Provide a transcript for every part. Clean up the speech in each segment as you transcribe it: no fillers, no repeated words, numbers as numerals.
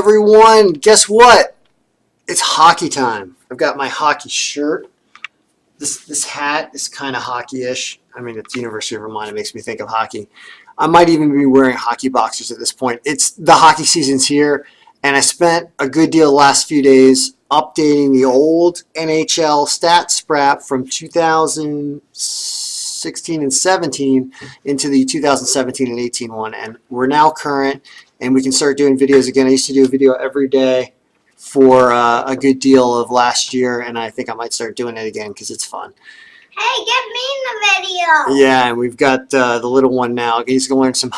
everyone. Guess what? It's hockey time. I've got my hockey shirt. This hat is kind of hockey-ish. I mean, it's the University of Vermont. It makes me think of hockey. I might even be wearing hockey boxers at this point. It's the hockey season's here, and I spent a good deal the last few days updating the old NHL stat Sprapp from 2016 and 17 into the 2017 and 18 one, and we're now current, and we can start doing videos again. I used to do a video every day for a good deal of last year, and I think I might start doing it again because it's fun. Hey, get me in the video. Yeah, and we've got the little one now. He's going to learn some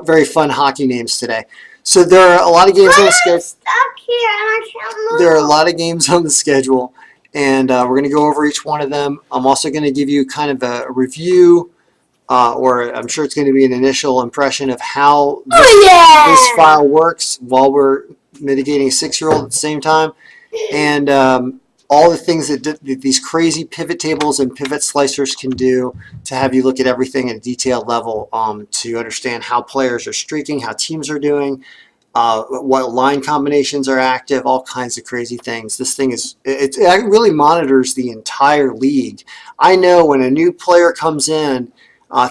very fun hockey names today. So there are a lot of games on the schedule. I'm stuck here and I can't move. There are a lot of games on the schedule, and we're going to go over each one of them. I'm also going to give you kind of a review, or I'm sure it's going to be an initial impression of how this file works while we're mitigating a 6-year-old at the same time, and all the things that these crazy pivot tables and pivot slicers can do to have you look at everything at a detailed level, to understand how players are streaking, how teams are doing, what line combinations are active, all kinds of crazy things. This thing it really monitors the entire league. I know when a new player comes in,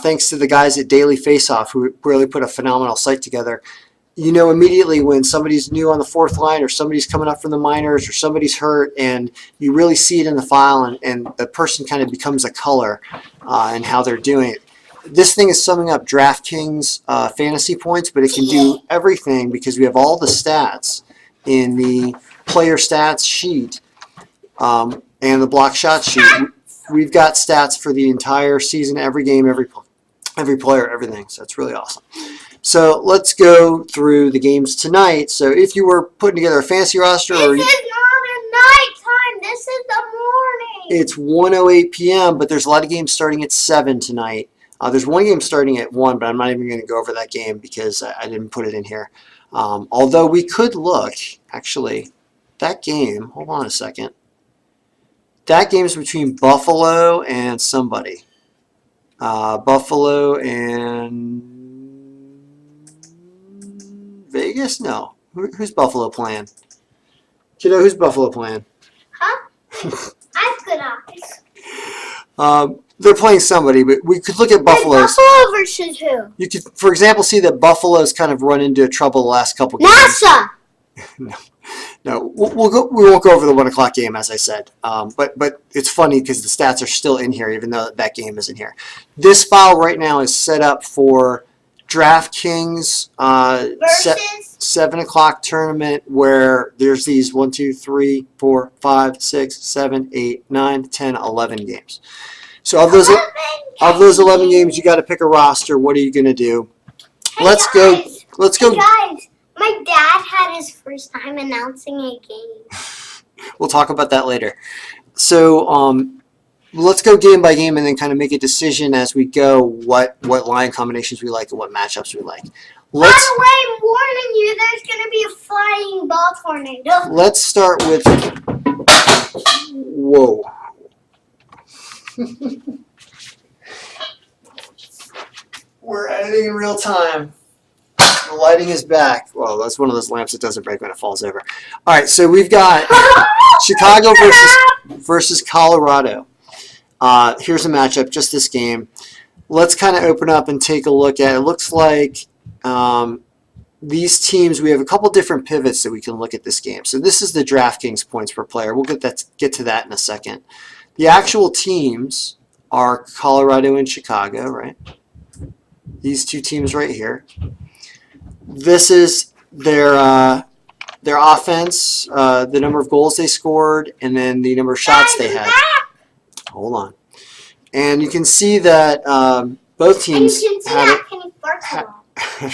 thanks to the guys at Daily Faceoff who really put a phenomenal site together, you know immediately when somebody's new on the fourth line, or somebody's coming up from the minors, or somebody's hurt, and you really see it in the file, and the person kind of becomes a color in how they're doing it. This thing is summing up DraftKings fantasy points, but it can do everything because we have all the stats in the player stats sheet and the block shot sheet. We've got stats for the entire season, every game, every player, everything. So it's really awesome. So let's go through the games tonight. So if you were putting together a fantasy roster, this is not a nighttime. This is the morning. It's 1:08 p.m., but there's a lot of games starting at 7 tonight. There's one game starting at 1, but I'm not even going to go over that game because I didn't put it in here. Although we could look, actually, that game, hold on a second. That game is between Buffalo and somebody. Buffalo and Vegas? No. Who's Buffalo playing? Kiddo, who's Buffalo playing? Huh? I have good eyes. They're playing somebody, but we could look at Buffalo's. Buffalo versus who? You could, for example, see that Buffalo's kind of run into trouble the last couple games. NASA! No, we won't go over the 1 o'clock game, as I said. But it's funny because the stats are still in here, even though that game isn't here. This file right now is set up for DraftKings 7 o'clock tournament, where there's these 1, 2, 3, 4, 5, 6, 7, 8, 9, 10, 11 games. So of those 11 games, you got to pick a roster. What are you going to do? Let's go. Hey guys, my dad had his first time announcing a game. We'll talk about that later. So let's go game by game and then kind of make a decision as we go what line combinations we like and what matchups we like. By the way, I'm warning you, there's going to be a flying ball tornado. Let's start with... Whoa. We're editing in real time. The lighting is back. Well, that's one of those lamps that doesn't break when it falls over. All right, so we've got Chicago versus Colorado. Here's a matchup, just this game. Let's kind of open up and take a look at it. It looks like these teams, we have a couple different pivots that we can look at this game. So this is the DraftKings points per player. We'll get to that in a second. The actual teams are Colorado and Chicago, right? These two teams right here. This is their offense, the number of goals they scored, and then the number of shots they had. Hold on. And you can see that both teams had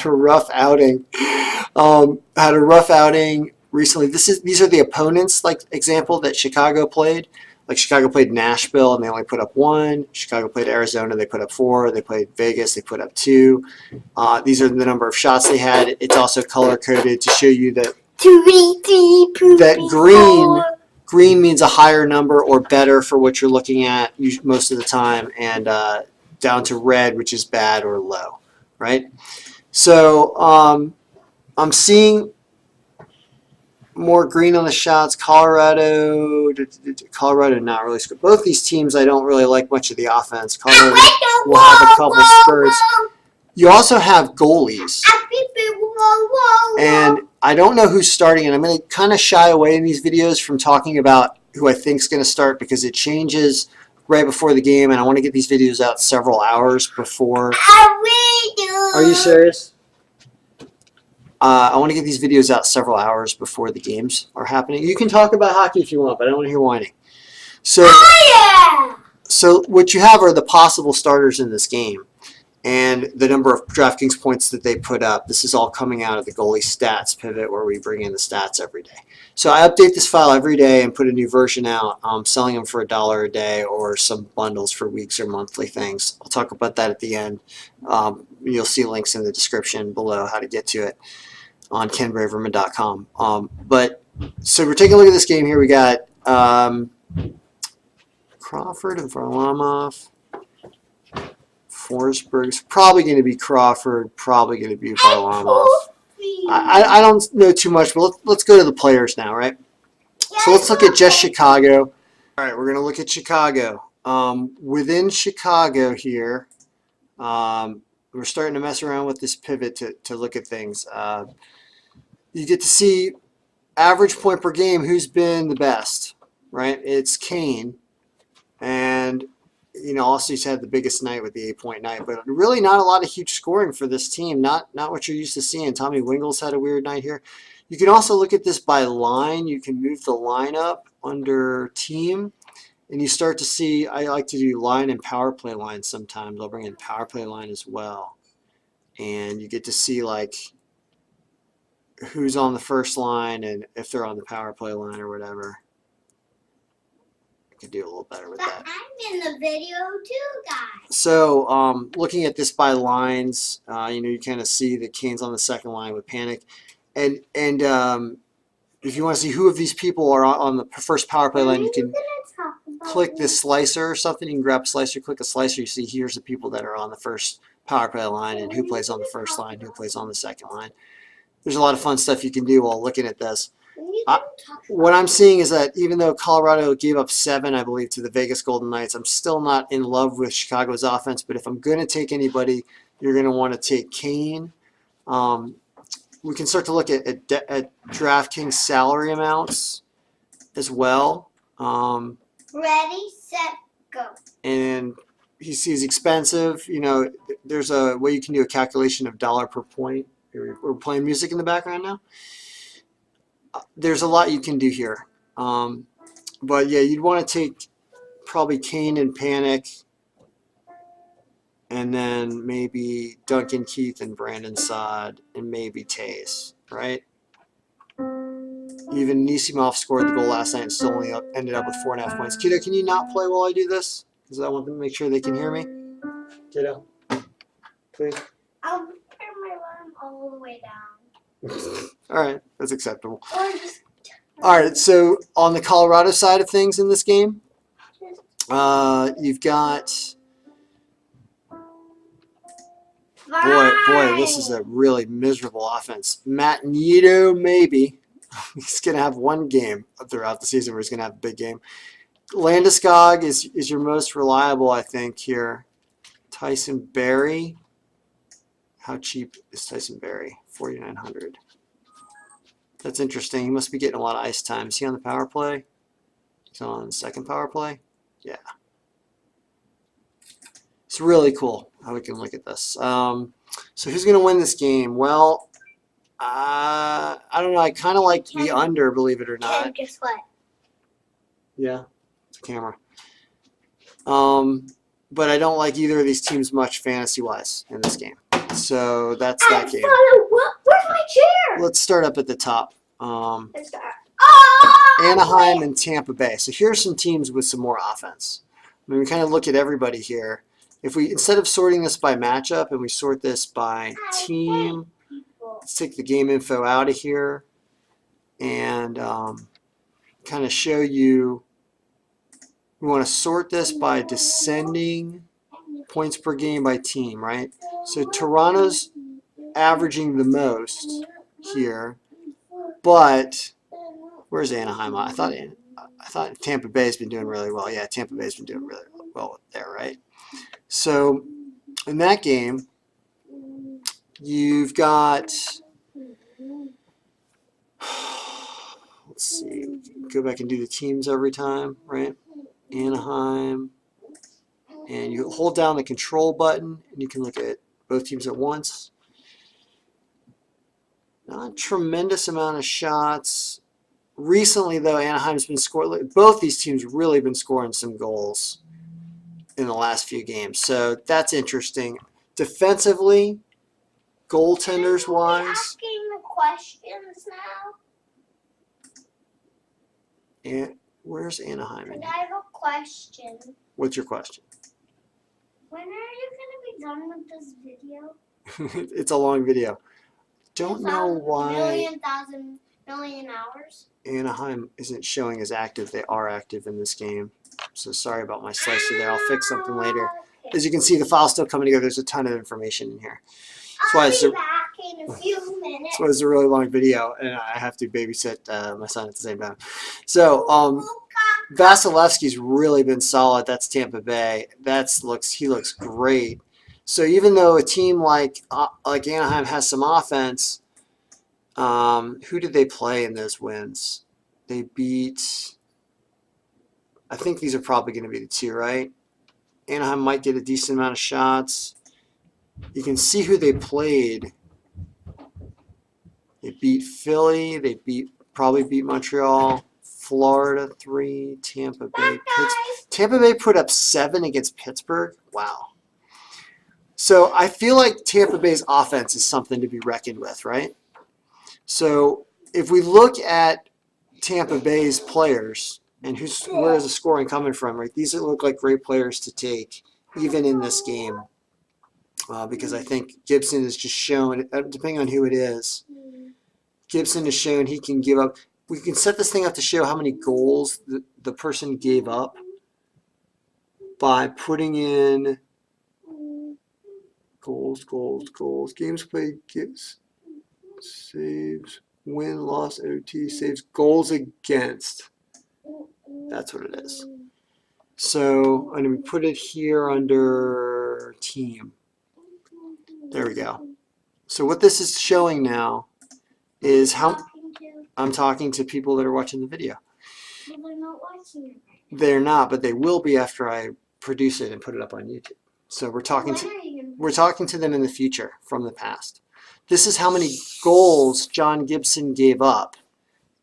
a rough outing. Had a rough outing recently. These are the opponents, like example, that Chicago played. Like Chicago played Nashville and they only put up 1. Chicago played Arizona, they put up 4. They played Vegas, they put up 2. These are the number of shots they had. It's also color coded to show you that green means a higher number or better for what you're looking at most of the time, and down to red, which is bad or low, right? So I'm seeing more green on the shots. Colorado not really scored. Both these teams I don't really like much of the offense. Colorado will have a couple spurts. You also have goalies. And I don't know who's starting, and I'm going to kind of shy away in these videos from talking about who I think is going to start because it changes right before the game, and I want to get these videos out several hours before. Are you serious? I want to get these videos out several hours before the games are happening. You can talk about hockey if you want, but I don't want to hear whining. So, so what you have are the possible starters in this game and the number of DraftKings points that they put up. This is all coming out of the goalie stats pivot where we bring in the stats every day. So I update this file every day and put a new version out, selling them for $1 a day or some bundles for weeks or monthly things. I'll talk about that at the end. You'll see links in the description below how to get to it on kenbraverman.com. So we're taking a look at this game here. We got Crawford and Varlamov. Forsberg's probably going to be Crawford, probably going to be Varlamov. I don't know too much, but let's go to the players now, right? So let's look at just Chicago. All right, we're going to look at Chicago. Within Chicago here, we're starting to mess around with this pivot to look at things. You get to see average point per game, who's been the best, right? It's Kane. And also he's had the biggest night with the 8-point night, but really not a lot of huge scoring for this team. Not what you're used to seeing. Tommy Wingle's had a weird night here. You can also look at this by line. You can move the line up under team, and you start to see, I like to do line and power play line sometimes. I'll bring in power play line as well. And you get to see like who's on the first line and if they're on the power play line or whatever. Do a little better with that. I'm in the video too, guys. So looking at this by lines, you kind of see that Kane's on the second line with Panic, and if you want to see who of these people are on the first power play line, you can click this slicer or something. You can grab a slicer, click a slicer. You see here's the people that are on the first power play line and who plays on the first line, who plays on the second line. There's a lot of fun stuff you can do while looking at this. What I'm seeing is that even though Colorado gave up 7, I believe, to the Vegas Golden Knights, I'm still not in love with Chicago's offense. But if I'm going to take anybody, you're going to want to take Kane. We can start to look at DraftKings salary amounts as well. Ready, set, go. And he's expensive. There's a way you can do a calculation of dollar per point. We're playing music in the background now. There's a lot you can do here. But yeah, you'd want to take probably Kane and Panic, and then maybe Duncan Keith and Brandon Saad, and maybe Tays, right? Even Nisimov scored the goal last night and still only ended up with 4.5 points. Kiddo, can you not play while I do this? Because I want them to make sure they can hear me. Kiddo, please. I'll turn my volume all the way down. All right, that's acceptable. All right, so on the Colorado side of things in this game, you've got, boy, this is a really miserable offense. Matt Nieto, maybe. He's going to have one game throughout the season where he's going to have a big game. Landeskog is your most reliable, I think, here. Tyson Barrie. How cheap is Tyson Barrie? $4,900. That's interesting. He must be getting a lot of ice time. Is he on the power play? He's on the second power play? Yeah. It's really cool how we can look at this. So who's going to win this game? Well, I don't know. I kind of like the under, believe it or not. And guess what? Yeah, it's a camera. But I don't like either of these teams much fantasy-wise in this game. So that's that game. Where's my chair? Let's start up at the top. Let's start. Anaheim and Tampa Bay. So here are some teams with some more offense. I mean, we kind of look at everybody here. If we, instead of sorting this by matchup and we sort this by team, let's take the game info out of here and kind of show you. We want to sort this by descending points per game by team, right? So Toronto's averaging the most here, but Where's Anaheim? I thought Tampa Bay's been doing really well. Yeah, Tampa Bay's been doing really well there, right? So in that game, you've got, let's see, go back and do the teams every time, right? Anaheim, and you hold down the control button, and you can look at both teams at once. Not a tremendous amount of shots. Recently, though, Anaheim's been scoring. Both these teams really been scoring some goals in the last few games, so that's interesting. Defensively, goaltenders wise. Asking the questions now. And where's Anaheim in And here? I have a question. What's your question? When are you gonna be done with this video? It's a long video. Don't know 2,000, why million hours. Anaheim isn't showing as active. They are active in this game. So sorry about my slicer there. I'll fix something later. Okay. As you can see, the file's still coming together. There's a ton of information in here. That's why I'll it's be a, back in a few minutes. that's why it's a really long video, and I have to babysit my son at the same time. So Vasilevsky's really been solid. That's Tampa Bay. He looks great. So even though a team like Anaheim has some offense, who did they play in those wins? They beat, I think these are probably going to be the two, right? Anaheim might get a decent amount of shots. You can see who they played. They beat Philly. They probably beat Montreal. Florida 3, Tampa Bay. Tampa Bay put up 7 against Pittsburgh. Wow. So I feel like Tampa Bay's offense is something to be reckoned with, right? So if we look at Tampa Bay's players and where is the scoring coming from, right? These look like great players to take, even in this game, because I think Gibson has just shown, depending on who it is, Gibson has shown he can give up. We can set this thing up to show how many goals the person gave up by putting in goals, games played, saves, win, loss, OT, saves, goals against. That's what it is. So I'm going to put it here under team. There we go. So what this is showing now is how I'm talking to people that are watching the video. But they're not watching it. They're not, but they will be after I produce it and put it up on YouTube. So we're talking to them in the future from the past. This is how many goals John Gibson gave up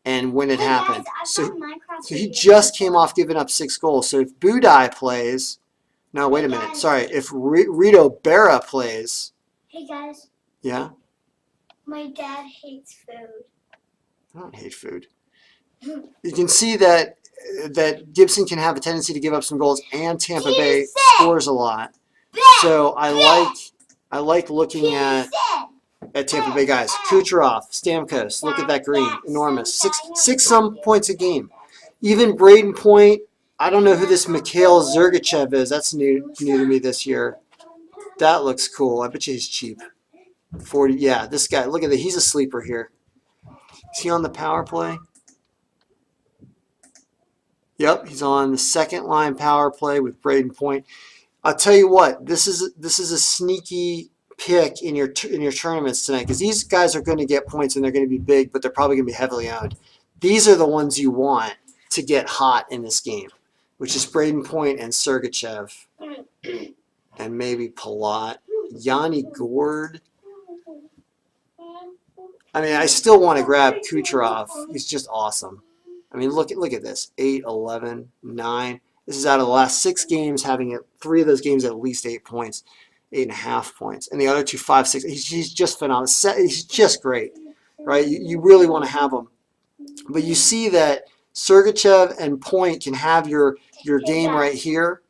and when it happened. So he just came off giving up 6 goals. So if Budai plays, no, wait a minute. Sorry, if Rito Berra plays. Hey guys. Yeah? My dad hates food. I don't hate food. You can see that Gibson can have a tendency to give up some goals, and Tampa Bay scores a lot. So I like looking at Tampa Bay guys. Kucherov, Stamkos, look at that green, enormous. Six some points a game. Even Braden Point, I don't know who this Mikhail Zergachev is. That's new to me this year. That looks cool. I bet you he's cheap. 40, yeah, this guy, look at that. He's a sleeper here. Is he on the power play? Yep, he's on the second line power play with Braden Point. I'll tell you what, this is a sneaky pick in your tournaments tonight, because these guys are going to get points and they're going to be big, but they're probably going to be heavily owned. These are the ones you want to get hot in this game, which is Braden Point and Sergachev, and maybe Palat, Yanni Gord. I mean, I still want to grab Kucherov. He's just awesome. I mean, look at this. 8, 11, 9. This is out of the last 6 games, having 3 of those games at least 8 points, 8.5 points. And the other 2, 5, 6. He's just phenomenal. He's just great, right? You really want to have him. But you see that Sergachev and Point can have your game right here,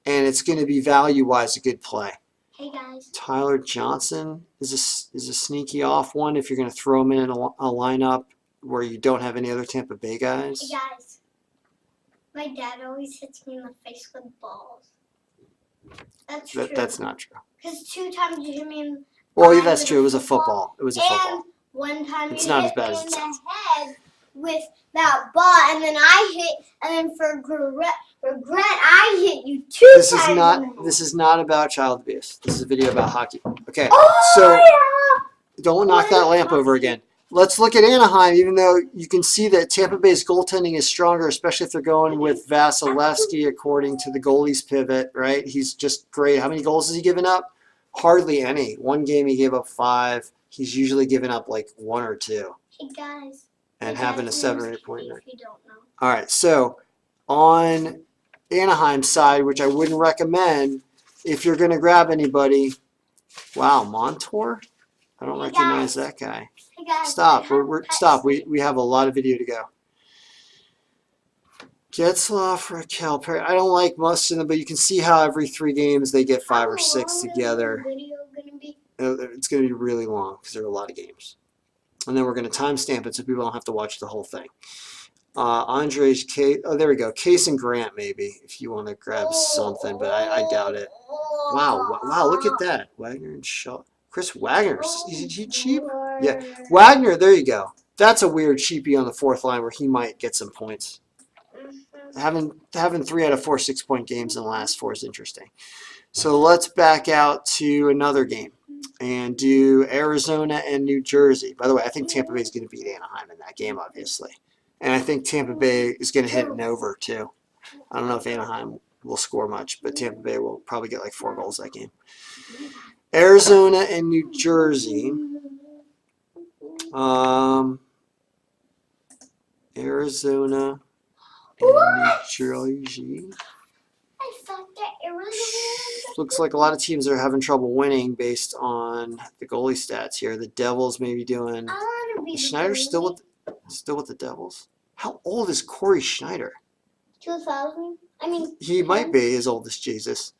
and it's going to be value-wise a good play. Hey guys. Tyler Johnson is a sneaky off one if you're going to throw him in a lineup where you don't have any other Tampa Bay guys. Hey guys. My dad always hits me in the face with balls. That's true. That's not true. Because 2 times you hit me in. Well, yeah, that's true. It was a football. It was a football. And 1 time it's you not hit as bad me as in it sounds. the head with that ball, and then I hit, and then for regret, I hit you two times. This is not about child abuse. This is a video about hockey. Okay, Oh, so yeah. don't knock that lamp over again. Let's look at Anaheim, even though you can see that Tampa Bay's goaltending is stronger, especially if they're going with Vasilevsky according to the goalie's pivot, right? He's just great. How many goals has he given up? Hardly any. One game he gave up 5. He's usually given up like 1 or 2. Hey guys. And having a 7 or 8 point night. If you don't know. All right, so on Anaheim's side, which I wouldn't recommend if you're going to grab anybody. Wow, Montour? I don't recognize that guy. Hey guys, Stop. Stop. We have a lot of video to go. Getzlaff, Raquel, Perry. I don't like most of them, but you can see how every 3 games they get 5 or 6 together. It's going to be really long because there are a lot of games. And then we're going to timestamp it so people don't have to watch the whole thing. Andre's Case. Oh, there we go. Case and Grant, maybe, if you want to grab something, but I doubt it. Wow. Wow, look at that. Wagner and Shaw. Chris Wagner. Is he cheap? Yeah. Wagner, there you go. That's a weird cheapie on the 4th line where he might get some points. Having 3 out of 4 6-point games in the last 4 is interesting. So let's back out to another game and do Arizona and New Jersey. By the way, I think Tampa Bay is going to beat Anaheim in that game, obviously. And I think Tampa Bay is going to hit an over, too. I don't know if Anaheim will score much, but Tampa Bay will probably get like 4 goals that game. Arizona and New Jersey. Arizona and New Jersey. I thought that Arizona. Looks like a lot of teams are having trouble winning based on the goalie stats here. The Devils may be doing. Is Schneider still with the Devils? How old is Corey Schneider? 2000. I mean. He might be as old as Jesus.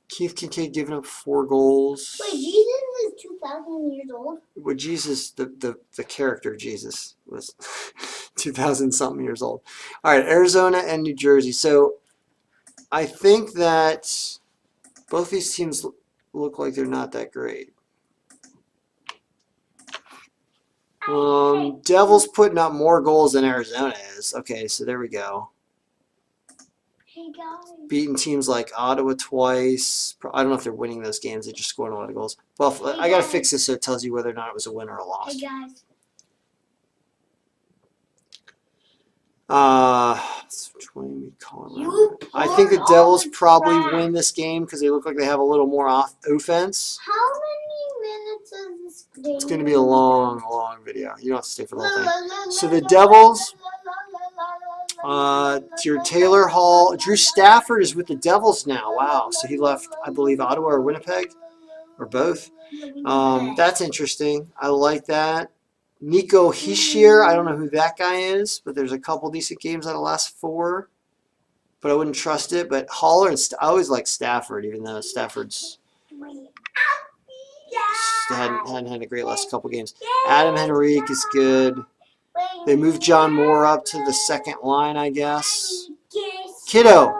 Keith Kincaid giving up 4 goals. Wait, Jesus is 2,000 years old? Well, Jesus, the character Jesus was 2,000-something years old. All right, Arizona and New Jersey. So I think that both these teams look like they're not that great. Devils putting up more goals than Arizona is. Okay, so there we go. Hey guys. Beating teams like Ottawa twice. I don't know if they're winning those games. They're just scoring a lot of goals. Well, I got to fix this so it tells you whether or not it was a win or a loss. Hey guys. 20 Colorado. I think the Devils probably win this game because they look like they have a little more offense. How many minutes is this game? It's going to be a long, long video. You don't have to stay for the whole thing. So the Devils, your Taylor Hall, Drew Stafford is with the Devils now. Wow. So he left, I believe, Ottawa or Winnipeg or both. That's interesting. I like that. Nico Hischier, I don't know who that guy is, but there's a couple decent games out of the last 4. But I wouldn't trust it. But Haller, and I always like Stafford, even though Stafford's hadn't had a great last couple games. Adam Henrique is good. They moved John Moore up to the 2nd line, I guess. Kiddo,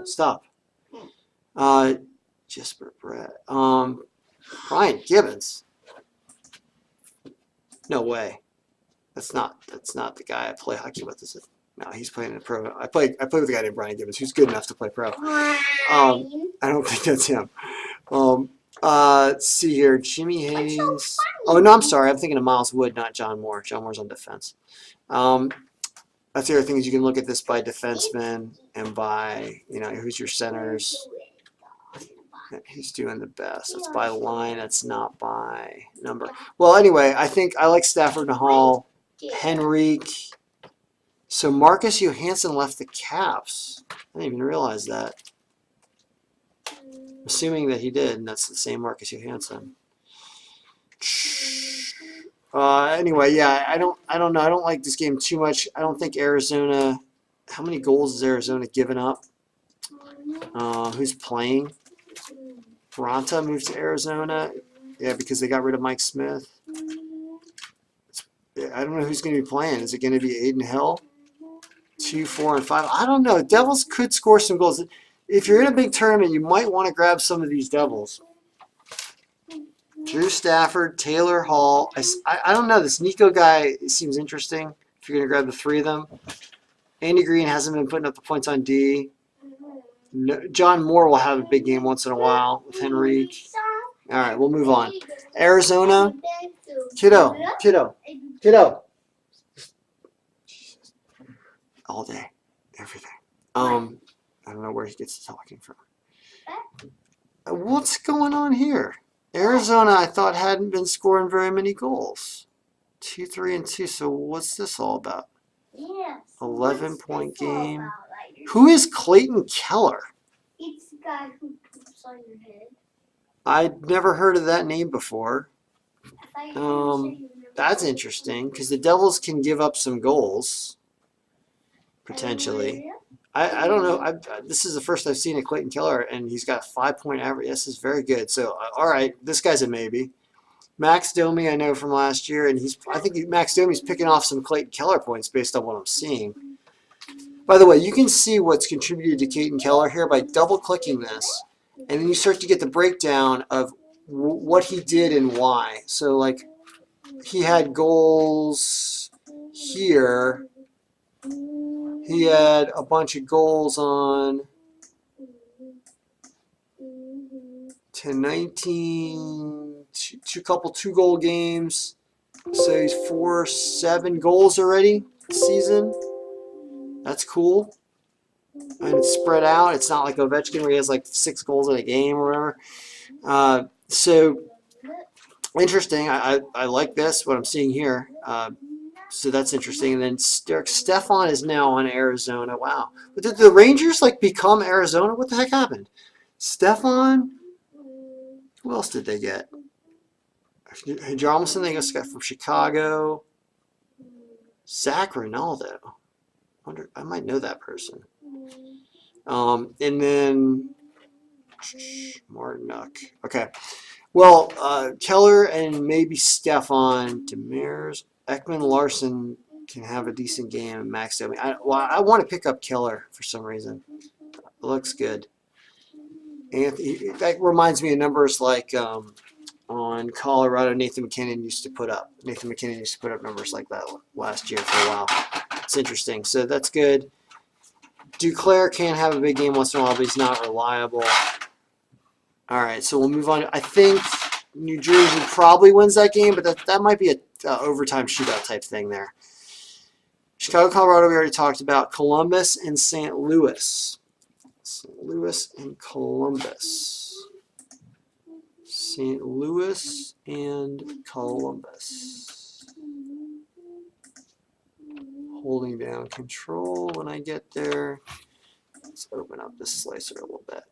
stop. Jesper Brett. Brian Gibbons. No way. That's not the guy I play hockey with, is it? No, he's playing in a pro. I play with a guy named Brian Gibbons who's good enough to play pro. I don't think that's him. Let's see here. Jimmy Hayes. Oh no, I'm sorry. I'm thinking of Miles Wood, not John Moore. John Moore's on defense. That's the other thing is you can look at this by defenseman and by who's your centers. He's doing the best. That's by line. That's not by number. Well, anyway, I like Stafford and Hall. Henrique. So Marcus Johansson left the Caps. I didn't even realize that. Assuming that he did, and that's the same Marcus Johansson. Anyway, yeah, I don't know. I don't like this game too much. I don't think Arizona. How many goals is Arizona giving up? Who's playing? Peralta moves to Arizona. Yeah, because they got rid of Mike Smith. I don't know who's going to be playing. Is it going to be Aiden Hill? 2, 4, and 5. I don't know. Devils could score some goals. If you're in a big tournament, you might want to grab some of these Devils. Drew Stafford, Taylor Hall. I don't know. This Nico guy seems interesting. you're going to grab the three of them. Andy Green hasn't been putting up the points on D. No, John Moore will have a big game once in a while with Henrique. All right, we'll move on. Arizona. Kiddo. All day. Everything. I don't know where he gets the talking from. What's going on here? Arizona, I thought, hadn't been scoring very many goals. 2-3-2. So what's this all about? 11-point game. Who is Clayton Keller? It's the guy who poops on your head. I'd never heard of that name before. That's interesting because the Devils can give up some goals potentially. I don't know. This is the first I've seen of Clayton Keller, and he's got a 5-point average. This is very good. So, all right, this guy's a maybe. Max Domi, I know from last year, and I think Max Domi's picking off some Clayton Keller points based on what I'm seeing. By the way, you can see what's contributed to Clayton Keller here by double-clicking this, and then you start to get the breakdown of what he did and why. So, like, he had goals here. He had a bunch of goals on 10-19, two-goal games. So he's 7 goals already this season. That's cool. And it's spread out. It's not like Ovechkin where he has like 6 goals in a game or whatever. So interesting. I like this, what I'm seeing here. So that's interesting. And then Stefan is now on Arizona. Wow. But did the Rangers like become Arizona? What the heck happened? Stefan? Who else did they get? Jarmelson they just got from Chicago. Zach Ronaldo. I might know that person. And then Martinuk. Okay. Well, Keller and maybe Stefan, Demers, Ekman Larson can have a decent game. Max Domi. I want to pick up Keller for some reason. It looks good. Anthony, that reminds me of numbers like on Colorado, Nathan McKinnon used to put up. Nathan McKinnon used to put up numbers like that last year for a while. It's interesting. So that's good. Duclair can have a big game once in a while, but he's not reliable. All right, so we'll move on. I think New Jersey probably wins that game, but that might be a overtime shootout type thing there. Chicago, Colorado, we already talked about. Columbus and St. Louis. St. Louis and Columbus. St. Louis and Columbus. Holding down control when I get there. Let's open up this slicer a little bit.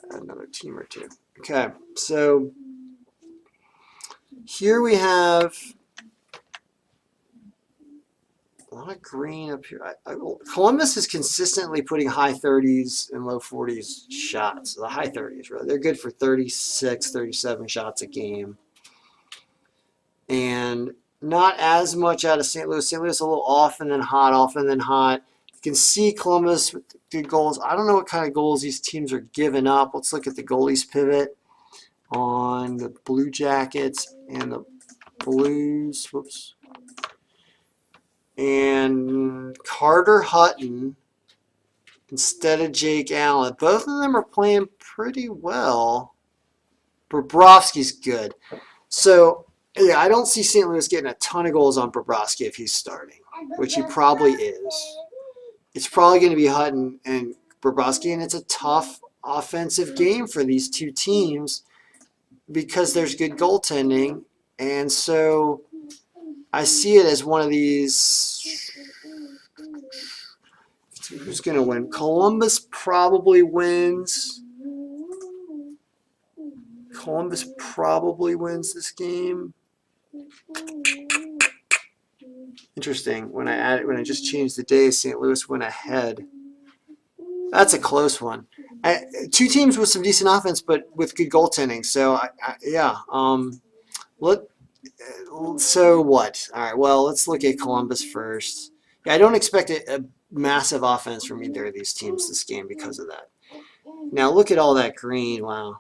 Another team or two. Okay, so here we have a lot of green up here. Columbus is consistently putting high 30s and low 40s shots. The high 30s, really. They're good for 36, 37 shots a game. And not as much out of St. Louis. St. Louis a little off and then hot, off and then hot. You can see Columbus with good goals. I don't know what kind of goals these teams are giving up. Let's look at the goalies pivot on the Blue Jackets and the Blues. Whoops. And Carter Hutton instead of Jake Allen. Both of them are playing pretty well. Bobrovsky's good. So, yeah, I don't see St. Louis getting a ton of goals on Bobrovsky if he's starting, which he probably is. It's probably going to be Hutton and Bobrovsky, and it's a tough offensive game for these two teams because there's good goaltending. And so I see it as one of these. Who's going to win? Columbus probably wins. Columbus probably wins this game. Interesting. When I just changed the days, St. Louis went ahead. That's a close one. Two teams with some decent offense, but with good goaltending. So yeah. So what? All right. Well, let's look at Columbus first. Yeah, I don't expect a massive offense from either of these teams this game because of that. Now look at all that green. Wow.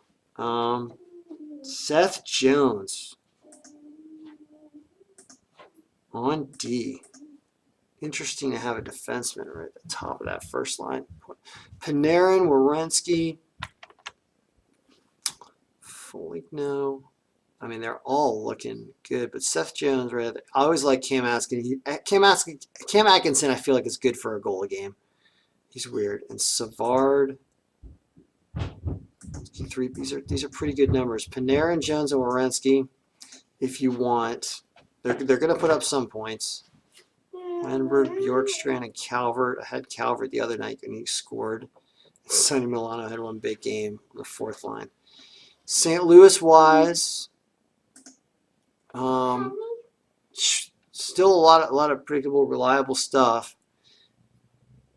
Seth Jones. On D. Interesting to have a defenseman right at the top of that first line. Panarin, Werenski, Foligno. I mean, they're all looking good, but Seth Jones, right? I always like Cam Atkinson. Cam Atkinson, I feel like is good for a goal a game. He's weird. And Savard. These are pretty good numbers. Panarin, Jones, and Werenski. If you want, they're going to put up some points. Lindbergh, Bjorkstrand, and Calvert. I had Calvert the other night and he scored. Sonny Milano had one big game on the fourth line. St. Louis wise, still a lot of predictable, reliable stuff.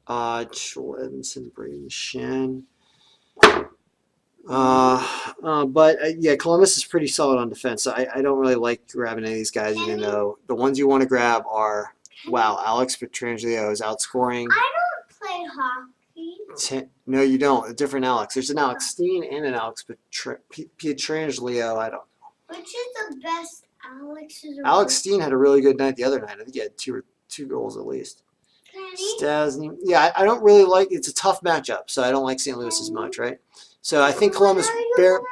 Joel Edmondson, Braden Shen. Yeah, Columbus is pretty solid on defense. So I don't really like grabbing any of these guys, even though the ones you want to grab are, wow, Alex Pietrangelo is outscoring. I don't play hockey. No, you don't. A different Alex. There's an Alex Steen and an Alex Pietrangelo. I don't know. Which is the best Alex? Alex Steen had a really good night the other night. I think he had two goals at least. Stasny. Yeah, I don't really like. It's a tough matchup, so I don't like St. Louis as much, right? So I think Columbus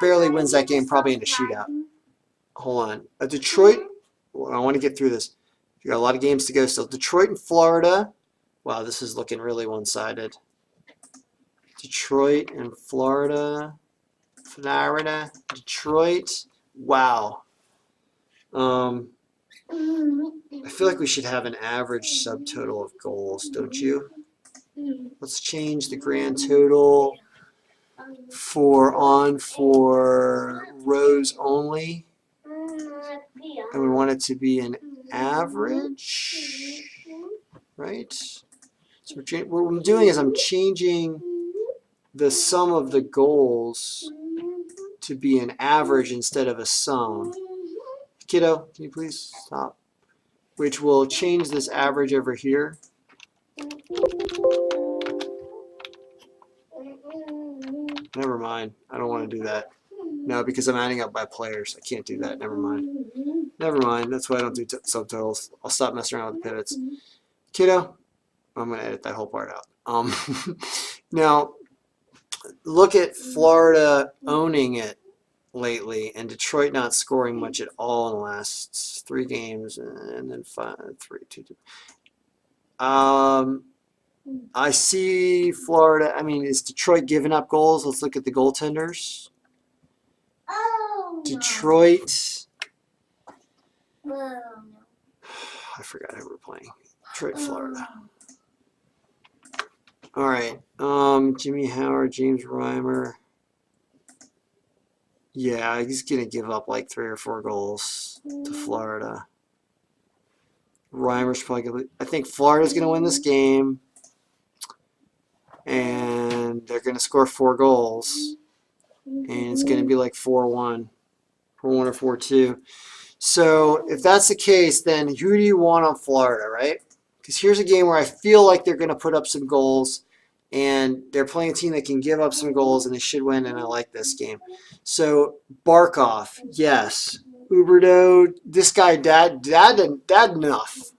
barely wins that game, probably in a shootout. Hold on. Detroit, well, I want to get through this. You got a lot of games to go still. Detroit and Florida. Wow, this is looking really one-sided. Detroit and Florida. Detroit. Wow. I feel like we should have an average subtotal of goals, don't you? Let's change the grand total for rows only, and we want it to be an average, right? So what I'm doing is I'm changing the sum of the goals to be an average instead of a sum. Kiddo, can you please stop? Which will change this average over here. Never mind. I don't want to do that. No, because I'm adding up by players. I can't do that. Never mind. Never mind. That's why I don't do subtotals. I'll stop messing around with the pivots. Kiddo, I'm going to edit that whole part out. Now, look at Florida owning it lately and Detroit not scoring much at all in the last 3 games, and then 5-3-2. I see Florida. I mean, is Detroit giving up goals? Let's look at the goaltenders. Oh, Detroit. no. I forgot who we're playing. Detroit, Florida. All right. Jimmy Howard, James Reimer. Yeah, he's going to give up like 3 or 4 goals to Florida. Reimer's probably going to... I think Florida's going to win this game. And they're going to score 4 goals. And it's going to be like 4-1. 4-1 or 4-2. So if that's the case, then who do you want on Florida, right? Because here's a game where I feel like they're going to put up some goals. And they're playing a team that can give up some goals, and they should win, and I like this game. So, Barkov, yes. Huberdeau, this guy, Dadonov.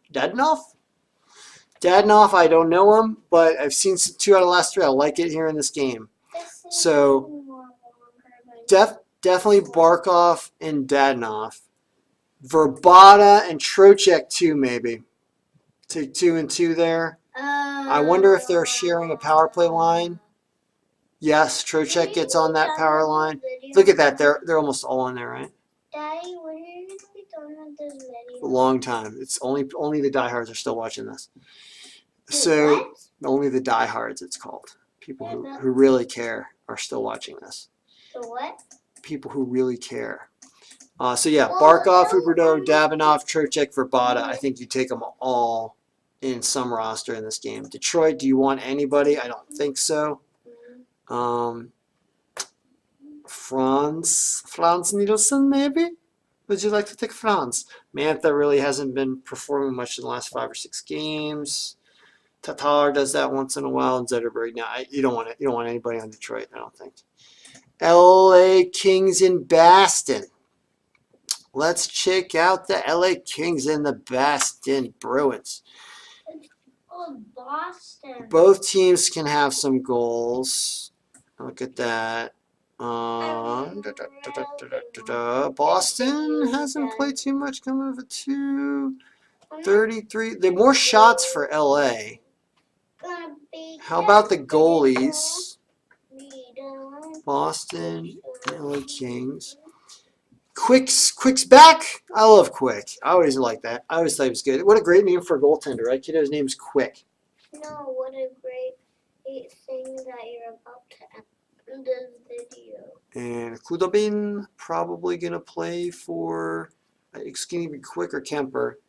Dadonov, I don't know him, but I've seen 2 out of the last 3. I like it here in this game. So, definitely Barkov and Dadonov. Verbata and Trocheck, too, maybe. Take 2 and 2 there. I wonder if they're sharing a power play line. Yes, Trocheck gets on that power line. Look at that. They're almost all in there, right? Daddy, when are you going to be done with this video? A long time. It's only the diehards are still watching this. So only the diehards, it's called. People who really care are still watching this. The what? People who really care. So yeah, Barkov, Huberdeau, Dadonov, Trocheck, Verbata. I think you take them all in some roster in this game. Detroit, do you want anybody? I don't think so. Franz Nielsen, maybe? Would you like to take Franz? Mantha really hasn't been performing much in the last 5 or 6 games. Tatar does that once in a while, and Zetterberg. No, you don't want anybody on Detroit, I don't think. LA Kings in Boston. Let's check out the LA Kings and the Boston Bruins. Oh, Boston. Both teams can have some goals. Look at that. Boston hasn't played too much, coming with a 2-33. There are more shots for LA. How about the goalies? Boston, LA Kings. Quick's back. I love Quick. I always like that. I always thought he was good. What a great name for a goaltender, right? Kiddo's name's Quick. No, what a great thing that you're about to end this video. And Kudobin probably going to play for, it's going to be Quick or Kemper.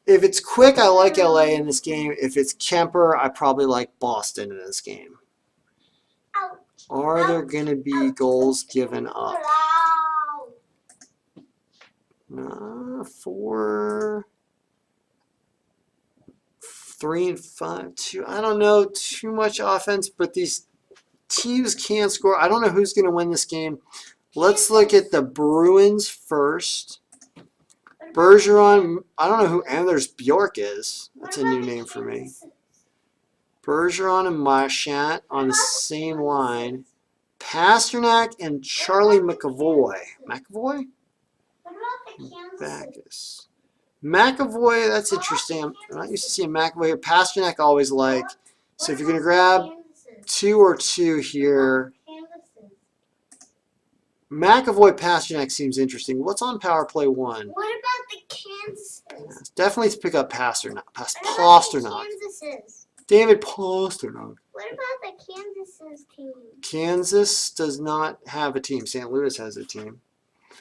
If it's Quick, I like LA in this game. If it's Kemper, I probably like Boston in this game. Ouch. Are there going to be goals given up? 4, 3 and 5, 2. I don't know too much offense, but these teams can't score. I don't know who's going to win this game. Let's look at the Bruins first. Bergeron, I don't know who Anders Bjork is. That's a new name for me. Bergeron and Marchand on the same line. Pasternak and Charlie McAvoy. McAvoy? Backus. McAvoy, that's interesting. I'm not used to seeing McAvoy. Pasternak always like. So if you're going to grab 2 or 2 here, McAvoy Pasternak seems interesting. What's on power play 1? What about the Kansas? Yeah, definitely to pick up Pasternak. David Pasternak. What about the Kansas team? Kansas does not have a team. St. Louis has a team.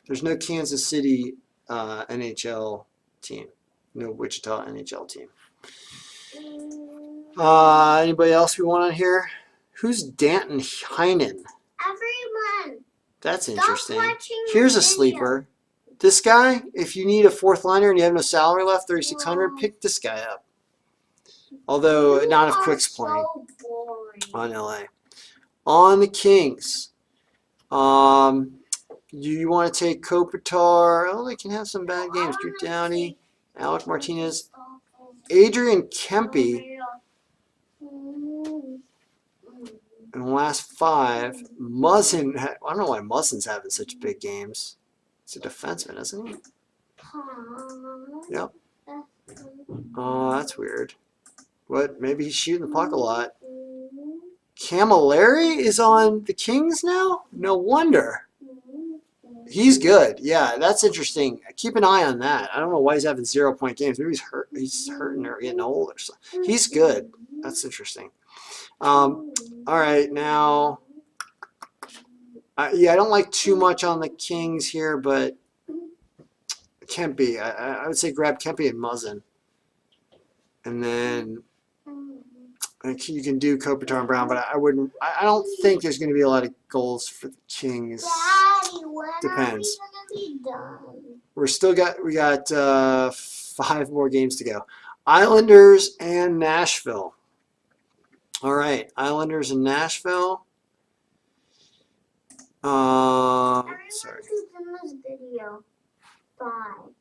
There's no Kansas City NHL team. No Wichita NHL team. Anybody else we want on here? Who's Danton Heinen? Everyone. That's interesting. Here's a sleeper. This guy, if you need a 4th liner and you have no salary left, 3,600, pick this guy up. Although not if Quick's playing on LA. On the Kings. You want to take Kopitar. Oh, they can have some bad games. Drew Downey, Alec Martinez, Adrian Kempe. In the last 5, Muzzin. I don't know why Muzzin's having such big games. He's a defenseman, isn't he? Yep. Oh, that's weird. What? Maybe he's shooting the puck a lot. Camilleri is on the Kings now? No wonder. He's good. Yeah, that's interesting. Keep an eye on that. I don't know why he's having 0-point games. Maybe he's hurt. He's hurting or getting old or something. He's good. That's interesting. All right, now. Yeah, I don't like too much on the Kings here, but Kempe. I would say grab Kempe and Muzzin. And then you can do Kopitar and Brown, but I wouldn't. I don't think there's going to be a lot of goals for the Kings. Depends. We got 5 more games to go. Islanders and Nashville. All right, Islanders and Nashville. Sorry.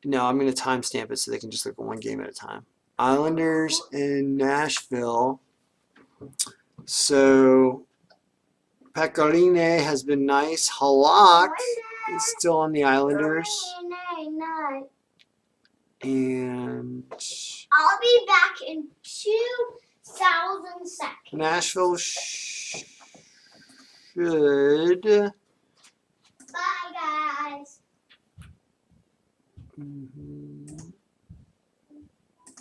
No, I'm going to timestamp it so they can just look at one game at a time. Islanders and Nashville. So Pecorine has been nice. Halak is still on the Islanders. And I'll be back in 2,000 seconds. Nashville should. Bye, guys.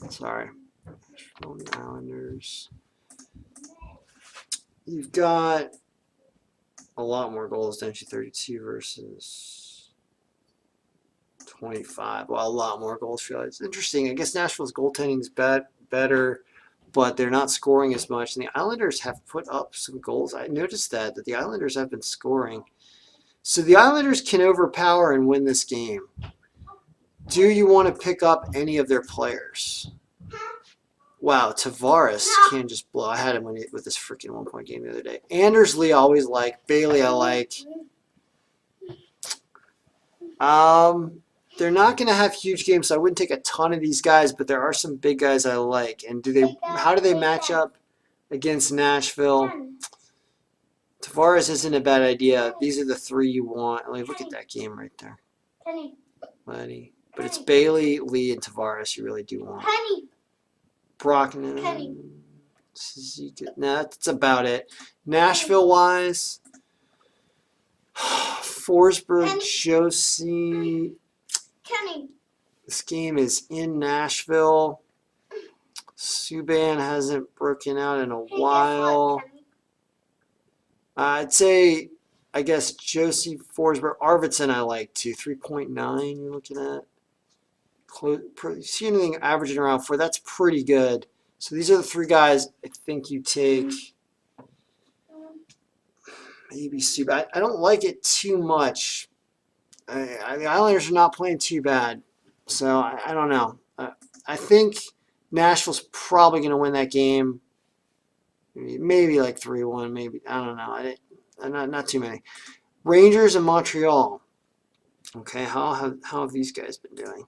Sorry. Islanders. You've got a lot more goals, don't you? 32 versus 25. Well, a lot more goals for you. It's interesting. I guess Nashville's goaltending is better, but they're not scoring as much. And the Islanders have put up some goals. I noticed that the Islanders have been scoring. So the Islanders can overpower and win this game. Do you want to pick up any of their players? Wow, Tavares can just blow. I had him with this freaking 1-point game the other day. Anders Lee I always like. Bailey I like. they're not going to have huge games, so I wouldn't take a ton of these guys, but there are some big guys I like. And how do they match up against Nashville? Tavares isn't a bad idea. These are the three you want. Like, look at that game right there. Buddy. But it's Bailey, Lee, and Tavares you really do want. Brockman. No, that's about it. Nashville-wise, Forsberg, Josie. This game is in Nashville. Subban hasn't broken out in a while. I'd say, I guess, Josie, Forsberg, Arvidsson I like too. 3.9 you're looking at. See anything averaging around 4, that's pretty good. So these are the three guys I think you take. Maybe Subban. I don't like it too much. The Islanders are not playing too bad. So I don't know. I think Nashville's probably going to win that game. Maybe like 3-1, maybe. I don't know. Not too many. Rangers and Montreal. Okay, how have these guys been doing?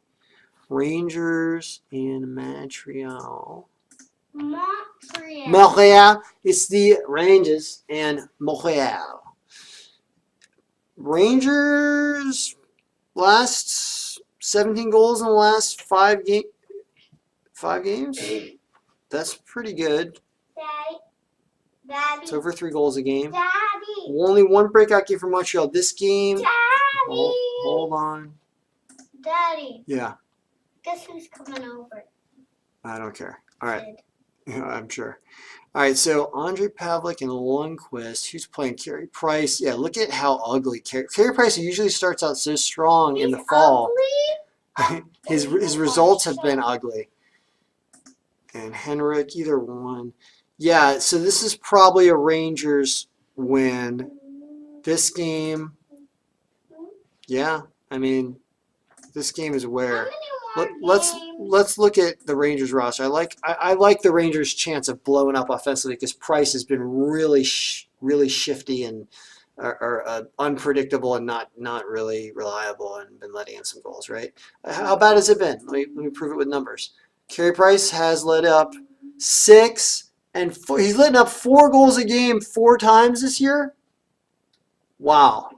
Rangers and Montreal. Montreal. It's the Rangers and Montreal. Rangers last 17 goals in the last 5 games. That's pretty good. Daddy. It's over 3 goals a game. Daddy. Only one breakout game for Montreal. This game. Daddy. Hold on. Daddy. Yeah. Guess who's coming over? I don't care. All right. Yeah, I'm sure. All right, so Andre Pavlik and Lundqvist. Who's playing? Carey Price. Yeah, look at how ugly. Carey Price usually starts out so strong in the fall. his results have been ugly. And Henrik, either one. Yeah, so this is probably a Rangers win. This game, yeah, I mean, this game is where. Let's look at the Rangers roster. I like the Rangers' chance of blowing up offensively because Price has been really shifty and unpredictable and not really reliable and been letting in some goals. Right? How bad has it been? Let me prove it with numbers. Carey Price has let up 6 and 4. He's letting up 4 goals a game 4 times this year. Wow.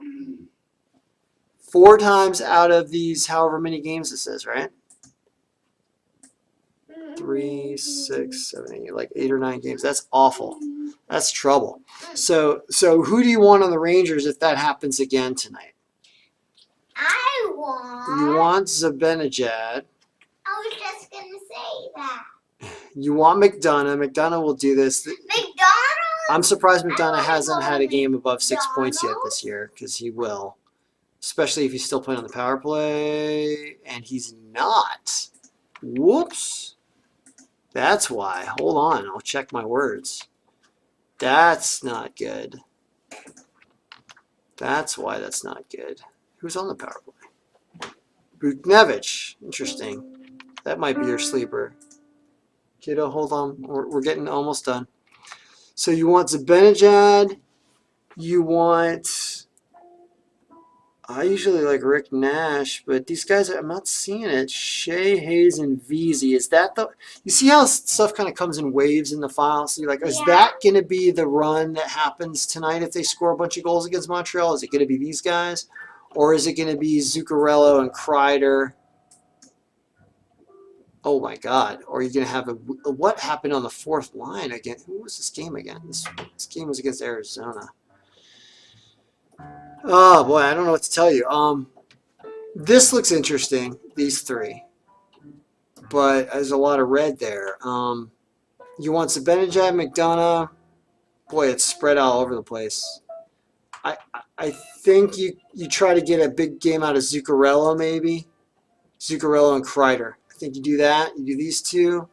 4 times out of these however many games this is, right? 3, 6, 7, 8, like 8 or 9 games. That's awful. That's trouble. So who do you want on the Rangers if that happens again tonight? You want Zibanejad. I was just going to say that. You want McDonough. McDonough will do this. McDonald's? I'm surprised McDonough hasn't had a game above 6 points yet this year because he will. Especially if he's still playing on the power play. And he's not. Whoops. That's why. Hold on. I'll check my words. That's not good. That's why that's not good. Who's on the power play? Buchnevich. Interesting. That might be your sleeper. Kiddo, hold on. We're getting almost done. So you want Zibanejad. You want... I usually like Rick Nash, but these guys, I'm not seeing it. Shea, Hayes, and Veazey. Is that the... You see how stuff kind of comes in waves in the file? So you're like, is that going to be the run that happens tonight if they score a bunch of goals against Montreal? Is it going to be these guys? Or is it going to be Zuccarello and Kreider? Oh, my God. Or are you going to have a... What happened on the 4th line again? Who was this game again? This game was against Arizona. Oh, boy, I don't know what to tell you. This looks interesting, these 3. But there's a lot of red there. You want Zibanejad, McDonough. Boy, it's spread all over the place. I think you try to get a big game out of Zuccarello, maybe. Zuccarello and Kreider. I think you do that. You do these 2.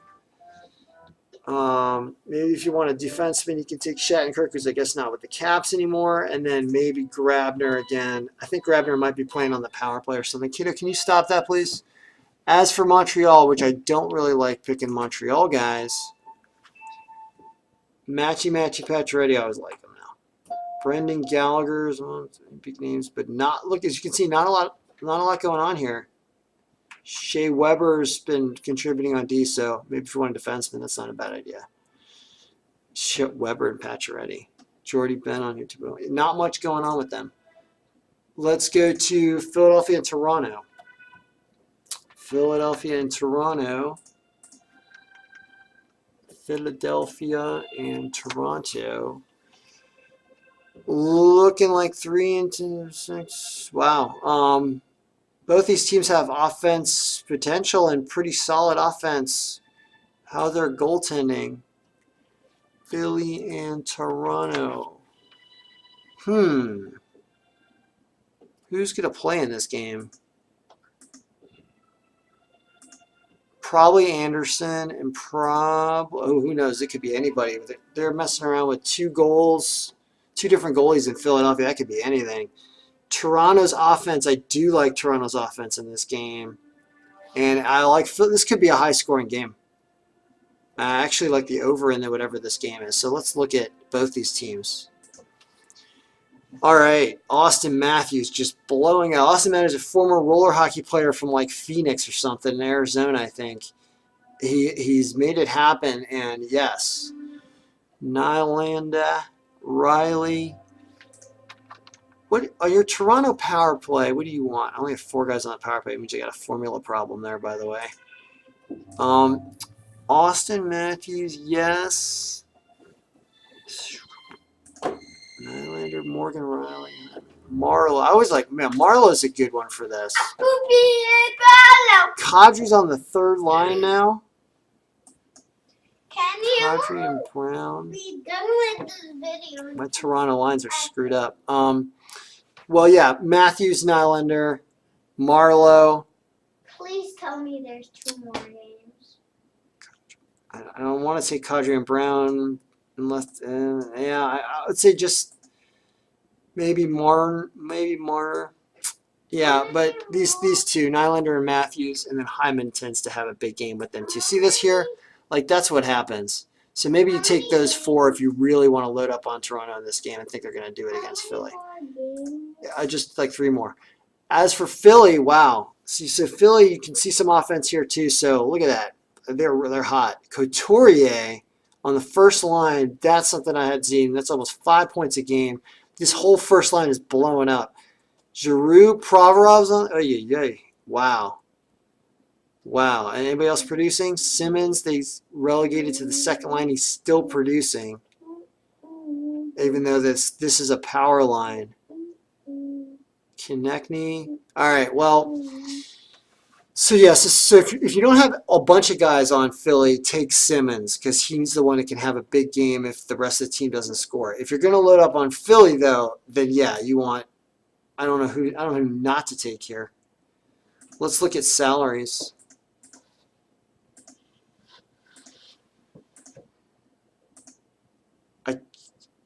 Maybe if you want a defenseman, you can take Shattenkirk, who's I guess not with the Caps anymore, and then maybe Grabner again. I think Grabner might be playing on the power play or something. Kiddo, can you stop that, please? As for Montreal, which I don't really like picking Montreal guys, Matchy Pacioretty, I always like them now. Brendan Gallagher's big names, but not look as you can see, not a lot going on here. Shea Weber's been contributing on D, so maybe if you want a defenseman, that's not a bad idea. Shea Weber and Pacioretty. Jordy Ben on here too. Not much going on with them. Let's go to Philadelphia and Toronto. Philadelphia and Toronto. Philadelphia and Toronto. Looking like 3-6. Wow. Both these teams have offense potential and pretty solid offense. How they're goaltending. Philly and Toronto. Who's going to play in this game? Probably Anderson and who knows? It could be anybody. They're messing around with 2 goals, 2 different goalies in Philadelphia. That could be anything. Toronto's offense, I do like Toronto's offense in this game. And I like this could be a high-scoring game. I actually like the over in whatever this game is. So let's look at both these teams. All right, Austin Matthews just blowing out. Austin Matthews is a former roller hockey player from like Phoenix or something in Arizona, I think. He's made it happen, and yes. Nylander, Riley. What are your Toronto power play? What do you want? I only have 4 guys on the power play. It means I got a formula problem there, by the way. Austin Matthews, yes. Nylander, Morgan Riley, Marlowe. I always like, man, Marlowe's a good one for this. Kadri's on the 3rd line now. Can you Kadri and Brown. be done with this video? My Toronto lines are screwed up. Well, yeah, Matthews, Nylander, Marlowe. Please tell me there's 2 more names. I don't want to say Kadri and Brown. Unless, yeah, I would say just maybe Marner. Yeah, but these 2, Nylander and Matthews, and then Hyman tends to have a big game with them too. See this here? Like, that's what happens. So maybe you take those 4 if you really want to load up on Toronto in this game and think they're going to do it against Philly. Yeah, I just like 3 more. As for Philly, wow. See, so Philly, you can see some offense here too. So look at that. They're hot. Couturier on the first line, that's something I had seen. That's almost 5 points a game. This whole first line is blowing up. Giroux, Provorov's on. Oh, yeah. Wow. Wow. And anybody else producing? Simmons, they relegated to the second line. He's still producing. Even though this is a power line. Konechny. All right, well. So, yes, so if you don't have a bunch of guys on Philly, take Simmons because he's the one that can have a big game if the rest of the team doesn't score. If you're going to load up on Philly, though, then, yeah, you want – I don't know who not to take here. Let's look at salaries.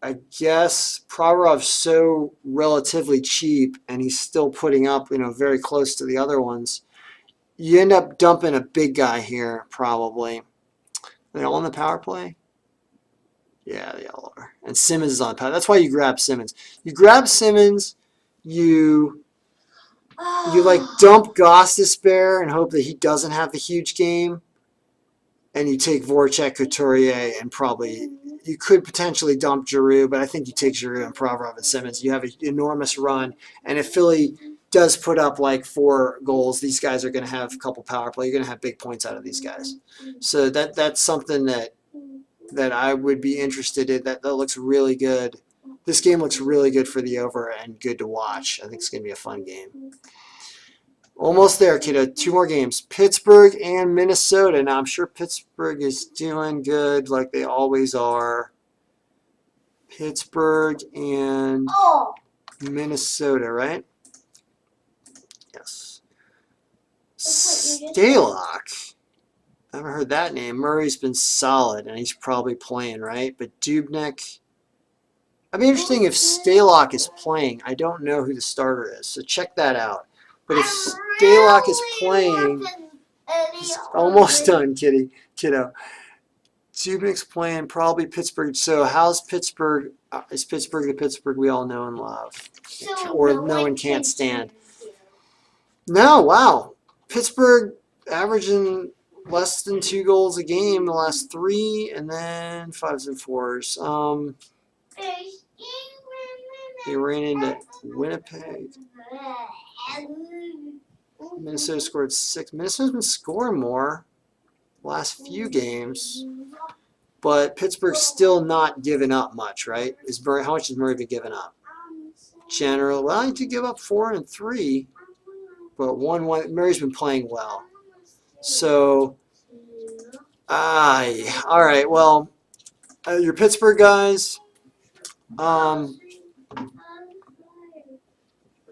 I guess Provorov's so relatively cheap, and he's still putting up, very close to the other ones. You end up dumping a big guy here, probably. They're all on the power play? Yeah, they all are. And Simmons is on the power. That's why you grab Simmons. You grab Simmons, you dump Gostisbehere and hope that he doesn't have the huge game. And you take Voracek, Couturier, and probably you could potentially dump Giroux, but I think you take Giroux and Provorov and Simmons. You have an enormous run. And if Philly does put up like 4 goals, these guys are going to have a couple power play. You're going to have big points out of these guys. So that's something that I would be interested in. That looks really good. This game looks really good for the over and good to watch. I think it's going to be a fun game. Almost there, kiddo. 2 more games. Pittsburgh and Minnesota. Now, I'm sure Pittsburgh is doing good like they always are. Pittsburgh and Minnesota, right? Yes. Stalock. I haven't heard that name. Murray's been solid, and he's probably playing, right? But Dubnyk. It'd be interesting if Stalock is playing. I don't know who the starter is, so check that out. But if Stalock is playing, he's almost done, kiddo. Dubnyk's playing, probably Pittsburgh. So how's Pittsburgh? Is Pittsburgh the Pittsburgh we all know and love? Or no one can't stand? No, wow. Pittsburgh averaging less than 2 goals a game the last 3, and then 5s and 4s. They ran into Winnipeg. Minnesota scored 6. Minnesota's been scoring more last few games, but Pittsburgh's still not giving up much, right? How much has Murray been giving up? Generally, well, he did give up 4 and 3, but 1-1. Murray's been playing well. So, all right. Well, your Pittsburgh guys,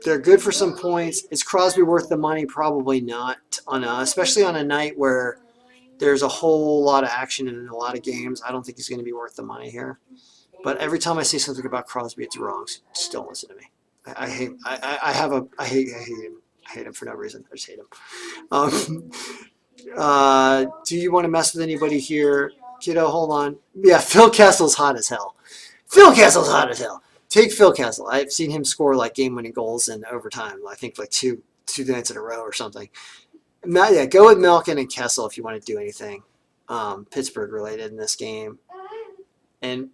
they're good for some points. Is Crosby worth the money? Probably not. Especially on a night where there's a whole lot of action in a lot of games. I don't think he's going to be worth the money here. But every time I say something about Crosby, it's wrong. So just don't listen to me. I hate him. I hate him for no reason. I just hate him. Do you want to mess with anybody here? Kiddo, hold on. Yeah, Phil Kessel's hot as hell. Phil Kessel's hot as hell. Take Phil Kessel. I've seen him score like game-winning goals in overtime. I think like two nights in a row or something. Yeah, go with Malkin and Kessel if you want to do anything Pittsburgh related in this game. And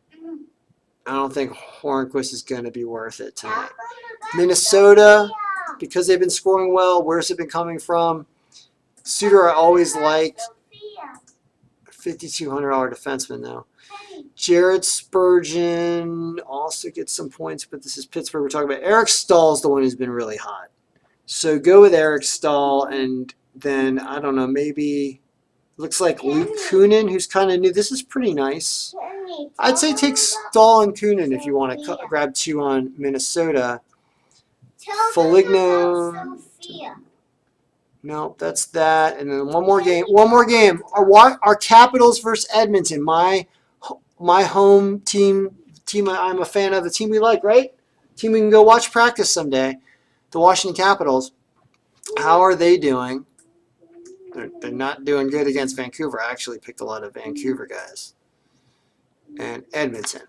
I don't think Hornquist is going to be worth it tonight. Minnesota, because they've been scoring well, where's it been coming from? Suter I always liked. $5,200 defenseman though. Jared Spurgeon also gets some points, but this is Pittsburgh we're talking about. Eric Stahl's the one who's been really hot. So go with Eric Stahl, and then, I don't know, maybe looks like Luke Kunin, who's kind of new. This is pretty nice. I'd say take Stahl and Kunin if you want to grab 2 on Minnesota. Foligno. No, that's that. And then one more game. Our Capitals versus Edmonton. My home team I'm a fan of, the team we like, right? Team we can go watch practice someday. The Washington Capitals. How are they doing? They're not doing good against Vancouver. I actually picked a lot of Vancouver guys. And Edmonton.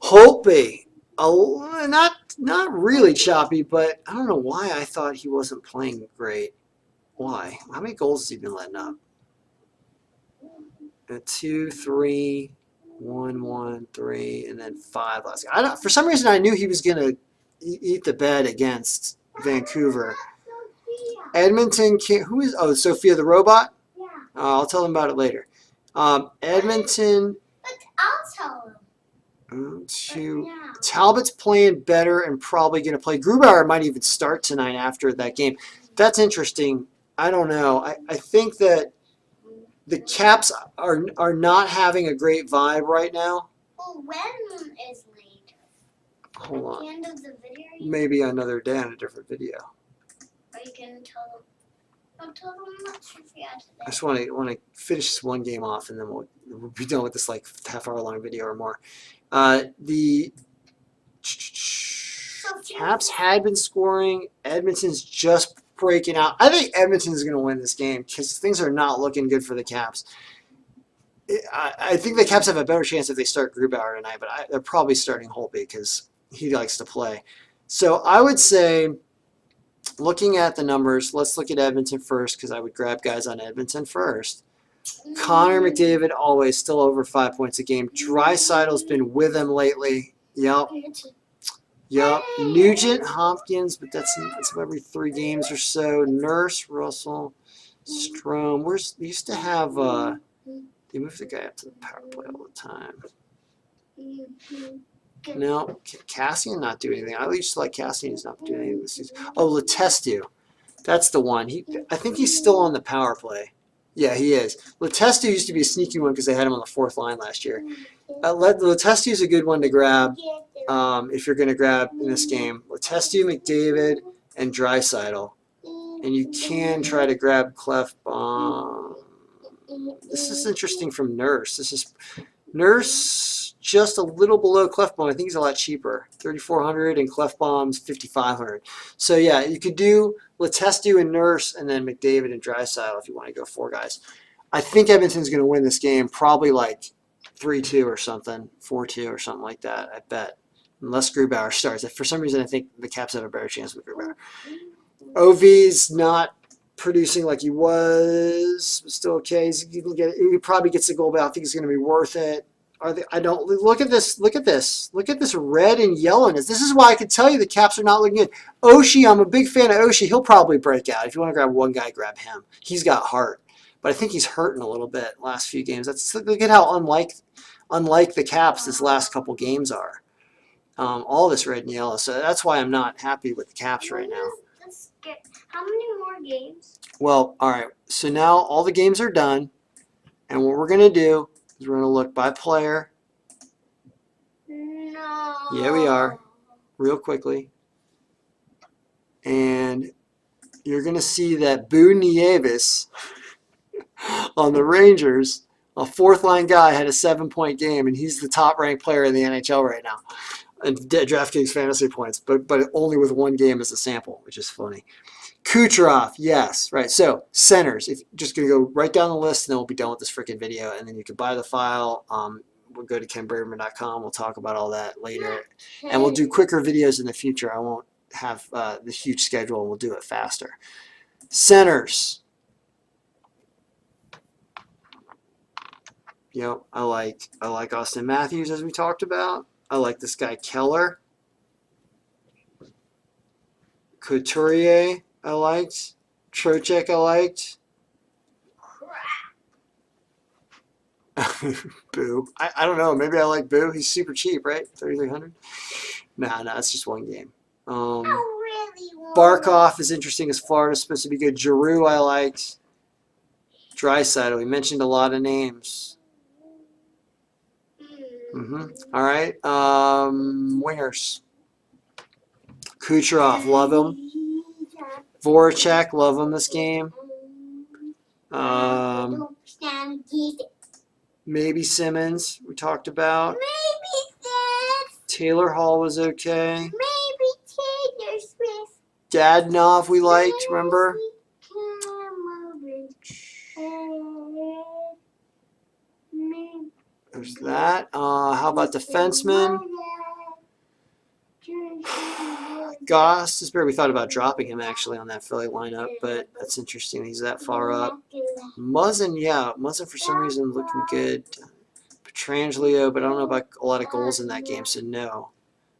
Holtby. Not really choppy, but I don't know why I thought he wasn't playing great. Why? How many goals has he been letting up? 2, 3, 1, 1, 3, and then 5 last game. For some reason, I knew he was going to eat the bed against Vancouver. Edmonton can't. Who is? Oh, Sophia the robot. Yeah. I'll tell them about it later. Edmonton. But I'll tell them. Talbot's playing better and probably going to play. Grubauer might even start tonight after that game. That's interesting. I don't know. I think that the Caps are not having a great vibe right now. Well, when is later? Hold on. At the end of the video? Maybe another day on a different video. Are you going to tell them? I'll tell them not to forget today. I just want to finish this one game off, and then we'll be done with this like half-hour-long video or more. The Caps had been scoring. Edmonton's just breaking out. I think Edmonton's going to win this game because things are not looking good for the Caps. I think the Caps have a better chance if they start Grubauer tonight, but they're probably starting Holtby because he likes to play. So I would say, looking at the numbers, let's look at Edmonton first because I would grab guys on Edmonton first. Connor McDavid always still over 5 points a game. Draisaitl's been with him lately. Yep. Nugent, Hopkins, but that's every 3 games or so. Nurse, Russell, Strome. They used to have they moved the guy up to the power play all the time. No, Cassian not doing anything. I used to like Cassian. He's not doing anything this season. Oh, Letestu. That's the one. I think he's still on the power play. Yeah, he is. Letestu used to be a sneaky one because they had him on the 4th line last year. Letestu is a good one to grab if you're going to grab in this game. Letestu, McDavid, and Draisaitl. And you can try to grab Clefbaum. This is interesting from Nurse. This is Nurse just a little below Clefbaum. I think he's a lot cheaper. $3,400 and Clefbaum's $5,500. So yeah, you could do Letestu and Nurse and then McDavid and Draisaitl if you want to go 4 guys. I think Edmonton's going to win this game probably like 3-2 or something, 4-2 or something like that, I bet. Unless Grubauer starts. For some reason, I think the Caps have a better chance with Grubauer. OV's not producing like he was, still okay. He probably gets the goal, but I think it's going to be worth it. I don't look at this. Look at this. Look at this red and yellowness. This is why I can tell you the Caps are not looking good. Oshie, I'm a big fan of Oshie. He'll probably break out. If you want to grab one guy, grab him. He's got heart, but I think he's hurting a little bit last few games. Look at how unlike the Caps this last couple games are. All this red and yellow. So that's why I'm not happy with the Caps right now. How many more games? Well, all right. So now all the games are done, and what we're gonna do is we're gonna look by player. No. Yeah, we are. Real quickly. And you're going to see that Boo Nieves on the Rangers, a fourth-line guy, had a 7-point game, and he's the top-ranked player in the NHL right now in DraftKings fantasy points, but only with one game as a sample, which is funny. Kucherov, yes, right. So centers, if just going to go right down the list, and then we'll be done with this freaking video, and then you can buy the file. We'll go to kenbraverman.com. We'll talk about all that later, and we'll do quicker videos in the future. I won't have the huge schedule, and we'll do it faster. Centers. Yep, I like Austin Matthews, as we talked about. I like this guy Keller. Couturier, I liked. Trocheck, I liked. Boo. I don't know. Maybe I like Boo. He's super cheap, right? 3,300. Nah, it's just one game. Barkov is interesting as Florida's supposed to be good. Giroux, I liked. Draisaitl, we mentioned a lot of names. All right. Wingers. Kucherov, love him. Voracek, love him this game. Maybe Simmons, we talked about. Taylor Hall was okay. Maybe Taylor Swift. Dadonov we liked, remember? There's that. How about defenseman? Goss is where we thought about dropping him actually on that Philly lineup, but that's interesting. He's that far up. Muzzin, yeah, Muzzin for some reason looking good. Petrangelo, but I don't know about a lot of goals in that game, so no.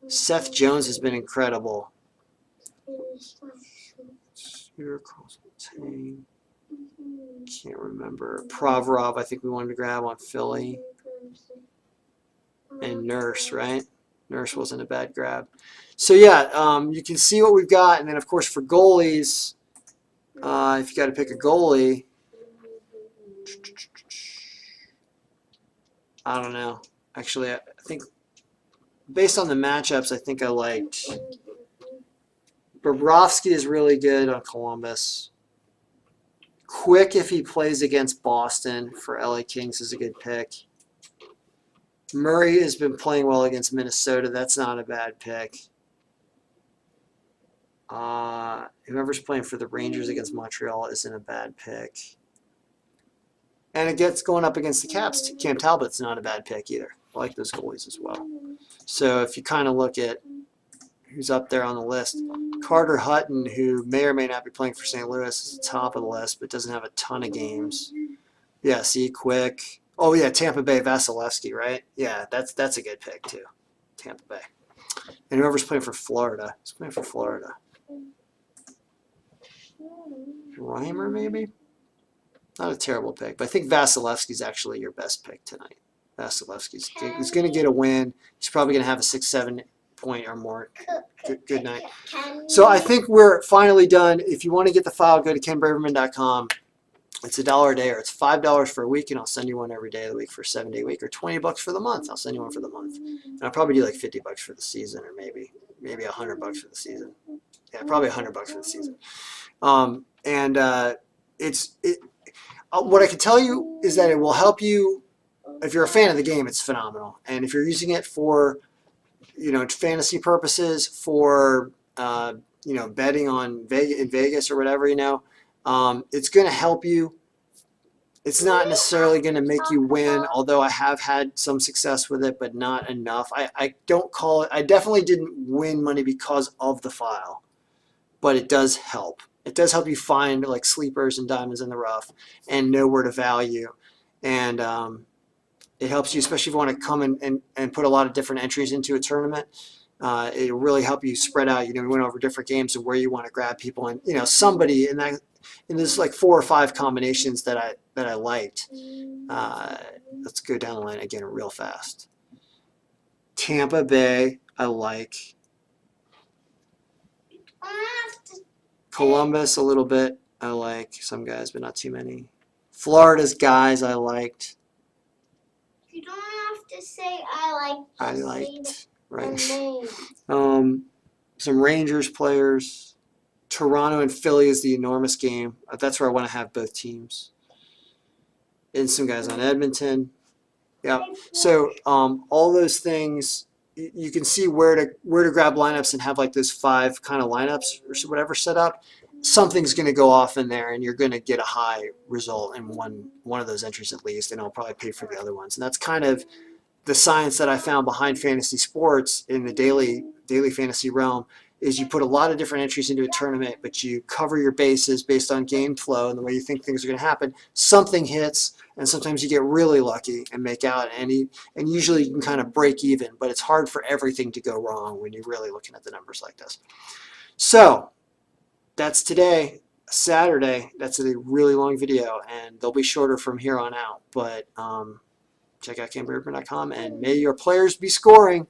Seth Jones has been incredible. Can't remember. Provorov, I think we wanted to grab on Philly. And Nurse, right? Nurse wasn't a bad grab. So yeah, you can see what we've got, and then of course for goalies, if you got to pick a goalie, I don't know. Actually, I think based on the matchups, I think I liked Bobrovsky is really good on Columbus. Quick if he plays against Boston for LA Kings is a good pick. Murray has been playing well against Minnesota. That's not a bad pick. Whoever's playing for the Rangers against Montreal isn't a bad pick. And it gets going up against the Caps. Cam Talbot's not a bad pick either. I like those goalies as well. So if you kind of look at who's up there on the list, Carter Hutton, who may or may not be playing for St. Louis, is at the top of the list, but doesn't have a ton of games. Yeah, see, Quick. Oh, yeah, Tampa Bay, Vasilevsky, right? Yeah, that's a good pick, too. Tampa Bay. And whoever's playing for Florida. Who's playing for Florida? Reimer, maybe? Not a terrible pick, but I think Vasilevsky's actually your best pick tonight. Vasilevsky's he's going to get a win. He's probably going to have a 6-7 point or more. Good night. So I think we're finally done. If you want to get the file, go to kenbraverman.com. It's $1 a day, or it's $5 for a week, and I'll send you one every day of the week for a 7-day week, or $20 for the month. I'll send you one for the month, and I'll probably do like $50 for the season, or maybe $100 for the season. Yeah, probably $100 for the season. What I can tell you is that it will help you. If you're a fan of the game, it's phenomenal, and if you're using it for, fantasy purposes, for betting on Vegas or whatever, it's going to help you. It's not necessarily going to make you win, although I have had some success with it, but not enough. I don't call it. I definitely didn't win money because of the file, but it does help. it does help you find like sleepers and diamonds in the rough and know where to value. And it helps you, especially if you want to come and put a lot of different entries into a tournament. It will really help you spread out. We went over different games and where you want to grab people, and somebody in that, and there's like 4 or 5 combinations that I liked. Let's go down the line again real fast. Tampa Bay, I like. Columbus a little bit, I like some guys, but not too many. Florida's guys I liked. You don't have to say I liked. I liked, right? Name. Some Rangers players. Toronto and Philly is the enormous game. That's where I want to have both teams. And some guys on Edmonton. Yeah. So all those things, you can see where to grab lineups and have like those 5 kind of lineups or whatever set up. Something's going to go off in there, and you're going to get a high result in one of those entries at least, and I'll probably pay for the other ones. And that's kind of the science that I found behind fantasy sports in the daily fantasy realm. Is you put a lot of different entries into a tournament, but you cover your bases based on game flow and the way you think things are going to happen. Something hits, and sometimes you get really lucky and make out, and usually you can kind of break even, but it's hard for everything to go wrong when you're really looking at the numbers like this. So that's today, Saturday. That's a really long video, and they'll be shorter from here on out, but check out CamberUrban.com, and may your players be scoring.